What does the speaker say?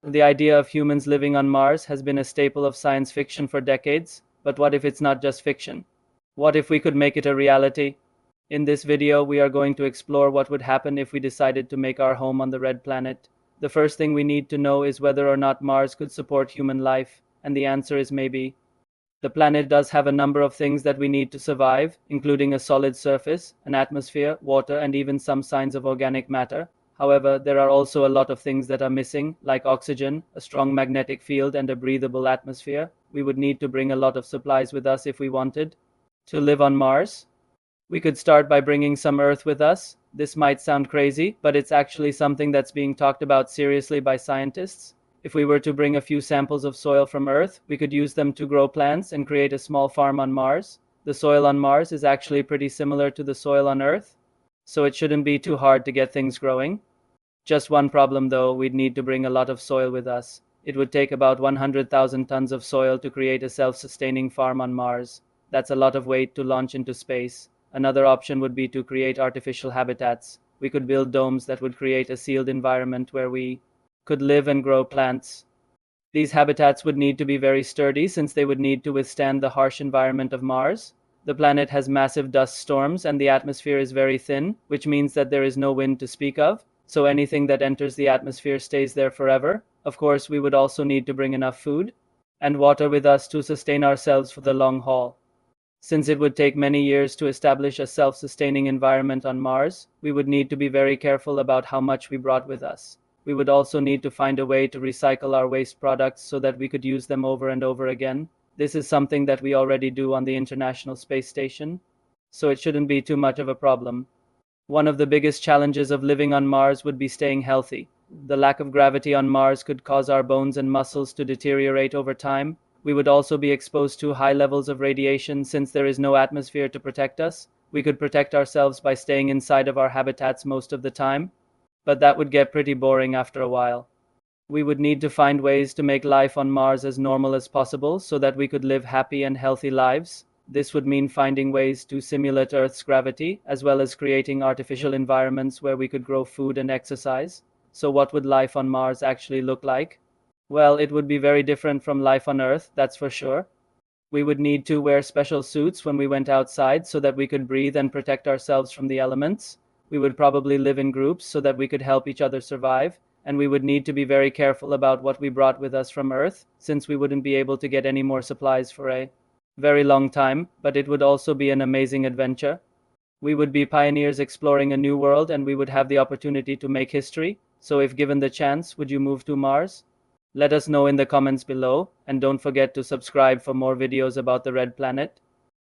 The idea of humans living on Mars has been a staple of science fiction for decades, but what if it's not just fiction? What if we could make it a reality? In this video, we are going to explore what would happen if we decided to make our home on the red planet. The first thing we need to know is whether or not Mars could support human life, and the answer is maybe. The planet does have a number of things that we need to survive, including a solid surface, an atmosphere, water, and even some signs of organic matter. However, there are also a lot of things that are missing, like oxygen, a strong magnetic field, and a breathable atmosphere. We would need to bring a lot of supplies with us if we wanted to live on Mars. We could start by bringing some Earth with us. This might sound crazy, but it's actually something that's being talked about seriously by scientists. If we were to bring a few samples of soil from Earth, we could use them to grow plants and create a small farm on Mars. The soil on Mars is actually pretty similar to the soil on Earth, so it shouldn't be too hard to get things growing. Just one problem though, we'd need to bring a lot of soil with us. It would take about 100,000 tons of soil to create a self-sustaining farm on Mars. That's a lot of weight to launch into space. Another option would be to create artificial habitats. We could build domes that would create a sealed environment where we could live and grow plants. These habitats would need to be very sturdy since they would need to withstand the harsh environment of Mars. The planet has massive dust storms and the atmosphere is very thin, which means that there is no wind to speak of, so anything that enters the atmosphere stays there forever. Of course, we would also need to bring enough food and water with us to sustain ourselves for the long haul. Since it would take many years to establish a self-sustaining environment on Mars, we would need to be very careful about how much we brought with us. We would also need to find a way to recycle our waste products so that we could use them over and over again. This is something that we already do on the International Space Station, so it shouldn't be too much of a problem. One of the biggest challenges of living on Mars would be staying healthy. The lack of gravity on Mars could cause our bones and muscles to deteriorate over time. We would also be exposed to high levels of radiation since there is no atmosphere to protect us. We could protect ourselves by staying inside of our habitats most of the time, but that would get pretty boring after a while. We would need to find ways to make life on Mars as normal as possible so that we could live happy and healthy lives. This would mean finding ways to simulate Earth's gravity, as well as creating artificial environments where we could grow food and exercise. So what would life on Mars actually look like? Well, it would be very different from life on Earth, that's for sure. We would need to wear special suits when we went outside so that we could breathe and protect ourselves from the elements. We would probably live in groups so that we could help each other survive, and we would need to be very careful about what we brought with us from Earth, since we wouldn't be able to get any more supplies for a very long time, but it would also be an amazing adventure. We would be pioneers exploring a new world, and we would have the opportunity to make history. So if given the chance, would you move to Mars? Let us know in the comments below, and don't forget to subscribe for more videos about the Red Planet.